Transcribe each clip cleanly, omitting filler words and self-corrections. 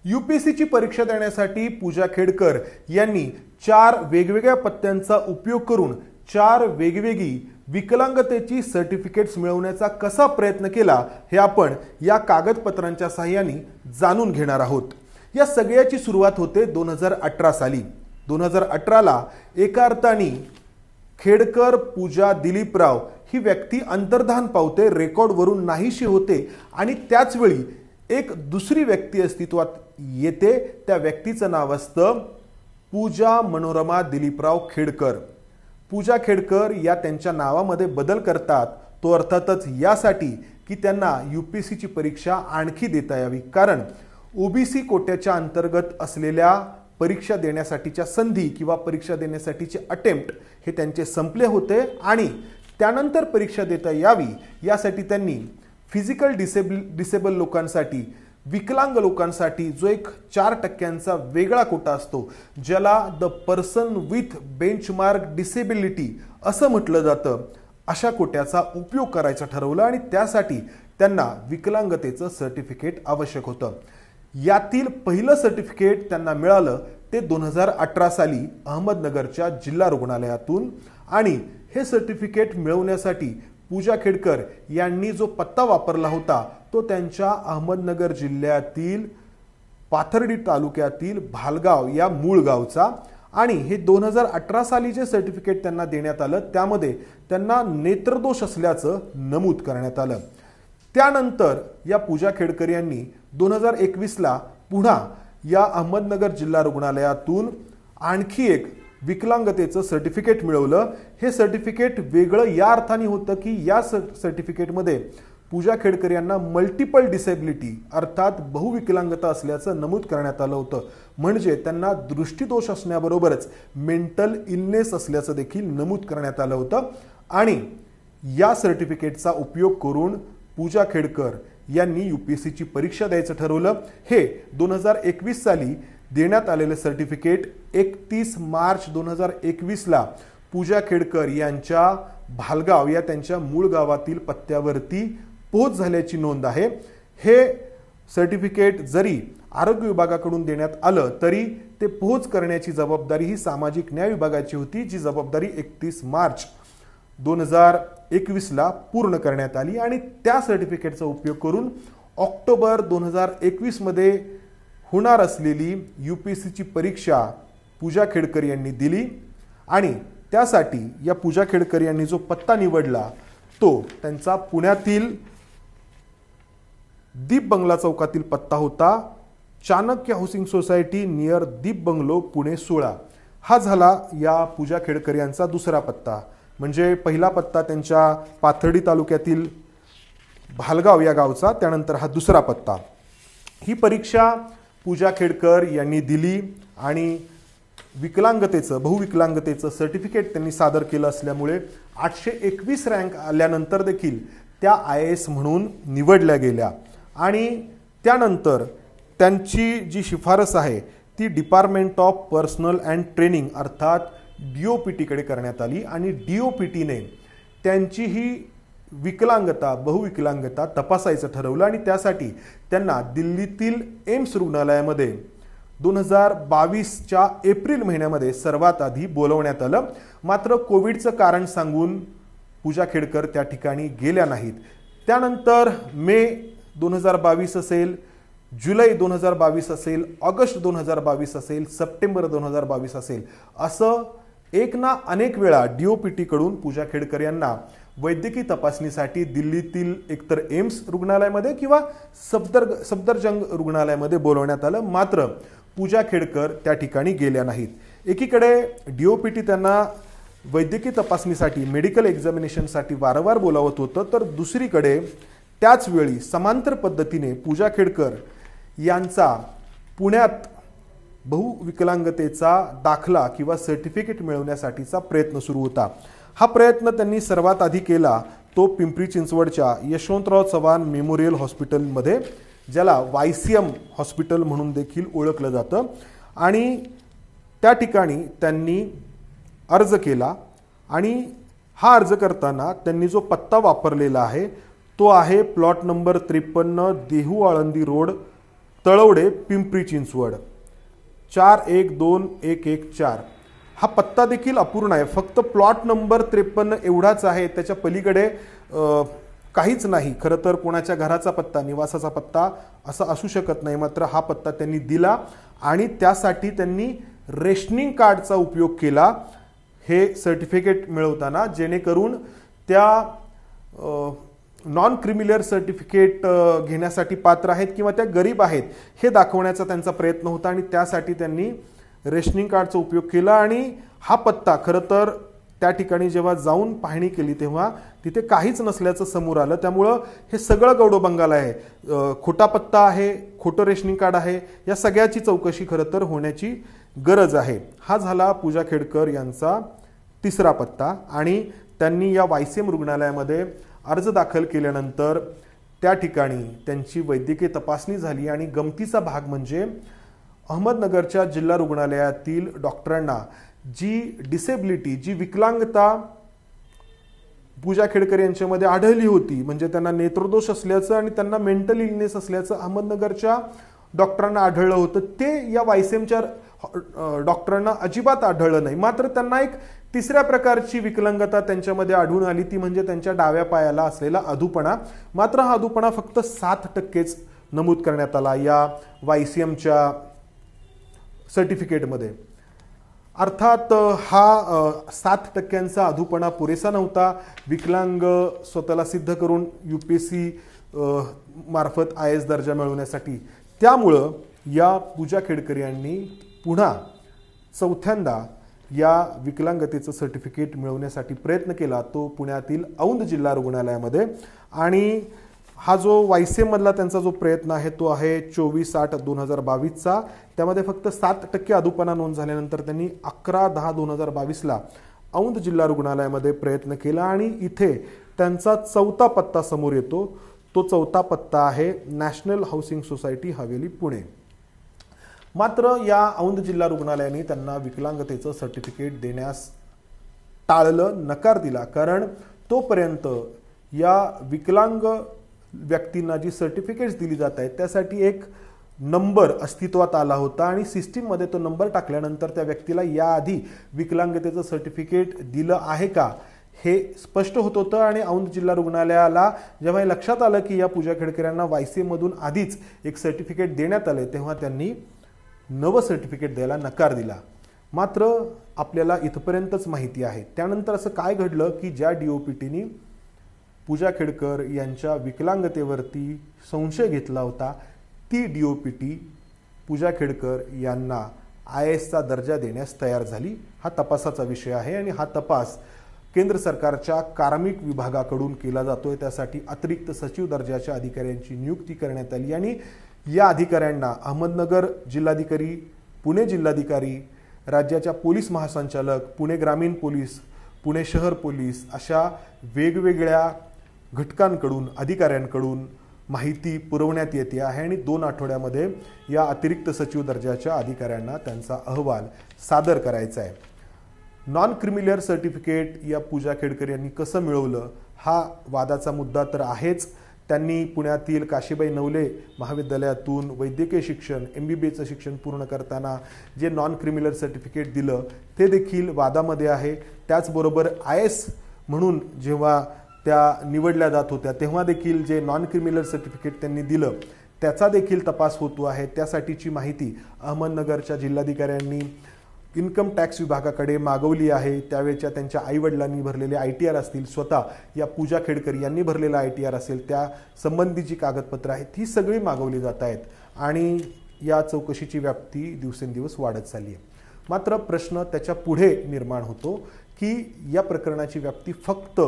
यूपीएससीची परीक्षा देण्यासाठी पूजा खेडकर यांनी 4 वेगवेगळ्या पत्त्यांचा उपयोग करून 4 वेगवेगळी विकलांगतेची सर्टिफिकेट्स मिळवण्याचा कसा प्रयत्न केला हे आपण या कागदपत्रांच्या सहाय्याने जाणून घेणार आहोत। या सगळ्याची सुरुवात होते 2018 साली। 2018 ला एका अर्थाने खेडकर पूजा दिलीपराव ही व्यक्ती अंतर्धान पावते, रेकॉर्डवरून नाहीशी होते आणि त्याच वेळी एक दुसरी व्यक्ती अस्तित्वात येते। त्या व्यक्तीचं नाव असतं पूजा मनोरमा दिलीपराव खेडकर। पूजा खेडकर या त्यांच्या नावामध्ये बदल करतात, तो अर्थातच यासाठी की त्यांना यूपीएससीची परीक्षा आणखी देता यावी, कारण ओबीसी कोट्याच्या अंतर्गत असलेल्या परीक्षा देण्यासाठीच्या संधी किंवा परीक्षा देण्यासाठीचे अटेम्प्ट हे त्यांचे संपले होते आणि त्यानंतर परीक्षा देता यावी यासाठी त्यांनी फिजिकल डिसेबल लोकांसाठी, विकलांग लोकांसाठी जो एक 4% वेगळा कोटा असतो, ज्याला the person with benchmark disability असं म्हटलं जातं, अशा कोट्याचा उपयोग करायचा ठरवलं आणि त्यासाठी त्यांना विकलांगतेचं सर्टिफिकेट आवश्यक होतं। यातील पहिलं सर्टिफिकेट त्यांना मिळालं ते 2018 साली अहमदनगरच्या जिल्हा रुग्णालयातून आणि हे सर्टिफिकेट मिळवण्यासाठी पूजा खेडकर यांनी जो पत्ता वापरला होता तो त्यांच्या अहमदनगर जिल्ह्यातील पाथर्डी तालुक्यातील भालगाव या मूळ गावचा आणि हे 2018 साली जे सर्टिफिकेट त्यांना देण्यात आलं त्यामध्ये त्यांना नेत्रदोष असल्याचं नमूद करण्यात आलं। त्यानंतर या पूजा खेडकर यांनी 2021 ला पुन्हा या अहमदनगर जिल्हा रुग्णालयातून आणखी एक विकलांगतेचं सर्टिफिकेट मिळवलं। हे सर्टिफिकेट वेगळं या अर्थाने होतं की या सर्टिफिकेटमध्ये पूजा खेडकर यांना मल्टिपल डिसेबिलिटी अर्थात बहुविकलांगता असल्याचं नमूद करण्यात आलं होतं, म्हणजे त्यांना दृष्टिदोष असण्याबरोबरच मेंटल इलनेस असल्याचं देखील नमूद करण्यात आलं होतं आणि या सर्टिफिकेटचा उपयोग करून पूजा खेडकर यांनी यूपीएससीची परीक्षा द्यायचं ठरवलं। हे 2021 साली देण्यात आलेले सर्टिफिकेट 31 मार्च 2021 ला पूजा खेडकर यांच्या भालगाव या त्यांच्या मूळ गावातील पत्त्यावरती पोहोच झाल्याची नोंद आहे। हे सर्टिफिकेट जरी आरोग्य विभागाकडून देण्यात आलं तरी ते पोहोच करण्याची जबाबदारी ही सामाजिक न्याय विभागाची होती, जी जबाबदारी 31 मार्च 2021 ला पूर्ण करण्यात आली आणि त्या सर्टिफिकेटचा उपयोग करून ऑक्टोबर 2021 मध्ये होणार असलेली यूपीएससीची परीक्षा पूजा खेडकर यांनी दिली आणि त्यासाठी या पूजा खेडकर यांनी जो पत्ता निवडला तो त्यांचा पुण्यातील दीप बंगला चौकातील पत्ता होता, चाणक्य हाऊसिंग सोसायटी नियर दीप बंगलो पुणे 16। हा झाला या पूजा खेडकर यांचा दुसरा पत्ता, म्हणजे पहिला पत्ता त्यांच्या पाथर्डी तालुक्यातील भालगाव या गावचा, त्यानंतर हा दुसरा पत्ता। ही परीक्षा पूजा खेडकर यांनी दिली आणि बहुविकलांगतेचं सर्टिफिकेट त्यांनी सादर केलं असल्यामुळे 821 रँक आल्यानंतर देखील त्या IAS म्हणून निवडल्या गेल्या आणि त्यानंतर त्यांची जी शिफारस आहे ती department of personal and training अर्थात DOPT कडे करण्यात आली आणि DOPT ने त्यांची ही बहुविकलांगता तपासायचं ठरवलं आणि त्यासाठी त्यांना दिल्लीतील एम्स रुग्णालयामध्ये 2022च्या एप्रिल महिन्यामध्ये सर्वात आधी बोलवण्यात आलं। मात्र कोविडचं कारण सांगून पूजा खेडकर त्या ठिकाणी गेल्या नाहीत। त्यानंतर मे 2022 असेल, जुलै 2022 असेल, ऑगस्ट 2022 असेल, सप्टेंबर 2022 असेल, असं एक ना अनेक वेळा DOPT कडून पूजा खेडकर यांना वैद्यकीय तपासणीसाठी दिल्लीतील एकतर एम्स रुग्णालयामध्ये किंवा सफदरजंग रुग्णालयामध्ये बोलवण्यात आलं, मात्र पूजा खेडकर त्या ठिकाणी गेल्या नाहीत। एकीकडे DOPT त्यांना वैद्यकीय तपासणीसाठी मेडिकल एक्झामिनेशनसाठी वारंवार बोलावत होतं, तर दुसरीकडे त्याच वेळी समांतर पद्धतीने पूजा खेडकर यांचा पुण्यात बहुविकलांगतेचा दाखला किंवा सर्टिफिकेट मिळवण्यासाठीचा प्रयत्न सुरू होता। हा प्रयत्न त्यांनी सर्वात आधी केला तो पिंपरी चिंचवडच्या यशवंतराव चव्हाण मेमोरियल हॉस्पिटलमध्ये, ज्याला YCM हॉस्पिटल म्हणून देखील ओळखलं जातं, आणि त्या ठिकाणी त्यांनी अर्ज केला आणि हा अर्ज करताना त्यांनी जो पत्ता वापरलेला आहे तो आहे plot number 53 Dehu Alandi road Talwade, Pimpri Chinchwad 412114 हा पत्ता देखील अपूर्ण आहे. फक्त प्लॉट नंबर 53 एवढाच आहे, त्याच्या पलीकडे काहीच नाही. खरं तर कोणाच्या घराचा पत्ता, निवासाचा पत्ता असा असू शकत नाही. मात्र हा पत्ता त्यांनी दिला आणि त्यासाठी त्यांनी रेशनिंग कार्डचा उपयोग केला हे सर्टिफिकेट मिळवताना, जेणेकरून त्या नॉन क्रिमिलियर सर्टिफिकेट घेण्यासाठी पात्र आहेत किंवा त्या गरीब आहेत हे दाखवण्याचा त्यांचा प्रयत्न होता आणि त्यासाठी त्यांनी रेशनिंग कार्डचा उपयोग केला. आणि हा पत्ता खरं तर त्या ठिकाणी जेव्हा जाऊन पाहणी केली तेव्हा तिथे काहीच नसल्याचं समोर आलं. त्यामुळं हे सगळं गौडोबंगाल आहे. खोटा पत्ता आहे, खोटं रेशनिंग कार्ड आहे, या सगळ्याची चौकशी खरं तर होण्याची गरज आहे. हा झाला पूजा खेडकर यांचा तिसरा पत्ता. आणि त्यांनी या वायसीएम रुग्णालयामध्ये अर्ज दाखल केल्यानंतर त्या ठिकाणी त्यांची वैद्यकीय तपासणी झाली आणि गमतीचा भाग म्हणजे अहमदनगरच्या जिल्हा रुग्णालयातील डॉक्टरांना जी डिसेबिलिटी, जी विकलांगता पूजा खेडकर यांच्यामध्ये आढळली होती, म्हणजे त्यांना नेत्रदोष असल्याचं आणि त्यांना मेंटल इलनेस असल्याचं अहमदनगरच्या डॉक्टरांना आढळलं होतं, ते या वायसीएमच्या डॉक्टरांना अजिबात आढळलं नाही. मात्र त्यांना एक तिसऱ्या प्रकारची विकलांगता त्यांच्यामध्ये आढळून आली, ती म्हणजे त्यांच्या डाव्या पायाला असलेला अधूपणा. मात्र हा अधूपणा फक्त 7% नमूद करण्यात आला या वायसीएमच्या सर्टिफिकेटमध्ये. अर्थात हा 7% अधूपणा पुरेसा नव्हता विकलांग स्वतःला सिद्ध करून UPSC मार्फत IAS दर्जा मिळवण्यासाठी. त्यामुळं या पूजा खेडकर यांनी पुन्हा चौथ्यांदा या विकलांगतेचं सर्टिफिकेट मिळवण्यासाठी प्रयत्न केला, तो पुण्यातील औंध जिल्हा रुग्णालयामध्ये. आणि हा जो वायसीएम मधला त्यांचा जो प्रयत्न आहे तो आहे 24/8/2022चा. त्यामध्ये फक्त 7% अधूपणा नोंद झाल्यानंतर त्यांनी 11/10/2022ला औंध जिल्हा रुग्णालयामध्ये प्रयत्न केला आणि इथे त्यांचा चौथा पत्ता समोर येतो. तो चौथा पत्ता आहे national housing society, Haveli, Pune. मात्र या औंध जिल्हा रुग्णालयाने त्यांना विकलांगतेचं सर्टिफिकेट देण्यास टाळलं, नकार दिला. कारण तोपर्यंत या विकलांग व्यक्तींना जी सर्टिफिकेट्स दिली जात आहेत त्यासाठी एक नंबर अस्तित्वात आला होता आणि सिस्टीममध्ये तो नंबर टाकल्यानंतर त्या व्यक्तीला याआधी विकलांगतेचं सर्टिफिकेट दिलं आहे का हे स्पष्ट होत होतं. आणि औंध जिल्हा रुग्णालयाला जेव्हा हे लक्षात आलं की या पूजा खेडकर यांना वायसीएममधून आधीच एक सर्टिफिकेट देण्यात आले, तेव्हा त्यांनी नवं सर्टिफिकेट द्यायला नकार दिला. मात्र आपल्याला इथपर्यंतच माहिती आहे. त्यानंतर असं काय घडलं की ज्या DOPTनी पूजा खेडकर यांच्या विकलांगतेवरती संशय घेतला होता, ती DOPT पूजा खेडकर यांना IASचा दर्जा देण्यास तयार झाली. हा तपासाचा विषय आहे आणि हा तपास केंद्र सरकारच्या कार्मिक विभागाकडून केला जातोय. त्यासाठी अतिरिक्त सचिव दर्जाच्या अधिकाऱ्यांची नियुक्ती करण्यात आली आणि या अधिकाऱ्यांना अहमदनगर जिल्हाधिकारी, पुणे जिल्हाधिकारी, राज्याच्या पोलीस महासंचालक, पुणे ग्रामीण पोलीस, पुणे शहर पोलीस अशा वेगवेगळ्या घटकांकडून, अधिकाऱ्यांकडून माहिती पुरवण्यात येते आहे आणि 2 आठवड्यामध्ये या अतिरिक्त सचिव दर्जाच्या अधिकाऱ्यांना त्यांचा अहवाल सादर करायचा आहे. नॉन क्रिमिलियर सर्टिफिकेट या पूजा खेडकर यांनी कसं मिळवलं हा वादाचा मुद्दा तर आहेच. त्यांनी पुण्यातील काशीबाई नवले महाविद्यालयातून वैद्यकीय शिक्षण MBBAचं शिक्षण पूर्ण करताना जे नॉन क्रिमिलियर सर्टिफिकेट दिलं ते देखील वादामध्ये आहे. त्याचबरोबर IAS म्हणून जेव्हा त्या निवडल्या जात होत्या तेव्हा देखील जे नॉन क्रिमिलियर सर्टिफिकेट त्यांनी दिलं त्याचा देखील तपास होतो आहे. त्यासाठीची माहिती अहमदनगरच्या जिल्हाधिकाऱ्यांनी इन्कम टॅक्स विभागाकडे मागवली आहे. त्यावेळच्या त्यांच्या आईवडिलांनी भरलेले ITR असतील, स्वतः या पूजा खेडकर यांनी भरलेला ITR असेल, त्या संबंधीची कागदपत्रं आहेत, ही सगळी मागवली जात आहेत आणि या चौकशीची व्याप्ती दिवसेंदिवस वाढत चालली आहे. मात्र प्रश्न त्याच्या पुढे निर्माण होतो की या प्रकरणाची व्याप्ती फक्त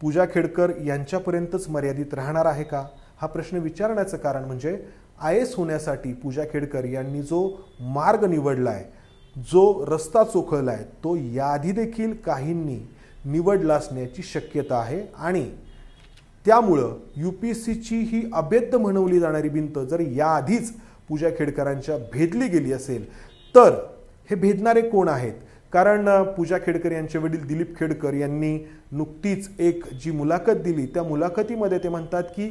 पूजा खेडकर यांच्यापर्यंतच मर्यादित राहणार आहे का? हा प्रश्न विचारण्याचं कारण म्हणजे IAS होण्यासाठी पूजा खेडकर यांनी जो मार्ग निवडलाय, जो रस्ता चोखळलाय, तो याआधी देखील काहींनी निवडला असण्याची शक्यता आहे आणि त्यामुळं UPSCची ही अभेद्य म्हणवली जाणारी भिंत जर याआधीच पूजा खेडकरांच्या भेदली गेली असेल तर हे भेदणारे कोण आहेत? कारण पूजा खेडकर यांचे वडील दिलीप खेडकर यांनी नुकतीच एक जी मुलाखत दिली त्या मुलाखतीमध्ये ते म्हणतात की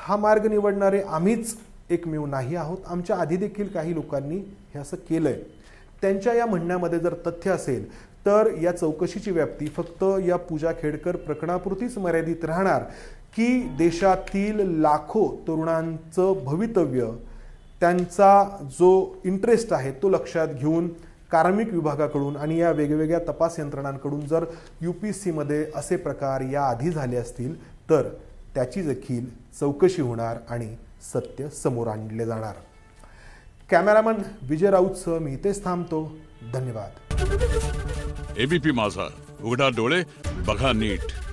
हा मार्ग निवडणारे आम्हीच एकमेव नाही आहोत, आमच्या आधी देखील काही लोकांनी हे असं केलंय. त्यांच्या या म्हणण्यामध्ये जर तथ्य असेल तर या चौकशीची व्याप्ती फक्त या पूजा खेडकर प्रकरणापुरतीच मर्यादित राहणार की देशातील लाखो तरुणांचं भवितव्य, त्यांचा जो इंटरेस्ट आहे तो लक्षात घेऊन कार्मिक विभागाकडून आणि या वेगवेगळ्या तपास यंत्रणांकडून जर UPSCमध्ये असे प्रकार याआधी झाले असतील तर त्याची देखील चौकशी होणार आणि सत्य समोर आणले जाणार. कॅमेरामन विजय राऊतसह मी इथेच थांबतो. धन्यवाद. ABP माझा, उघडा डोळे बघा नीट.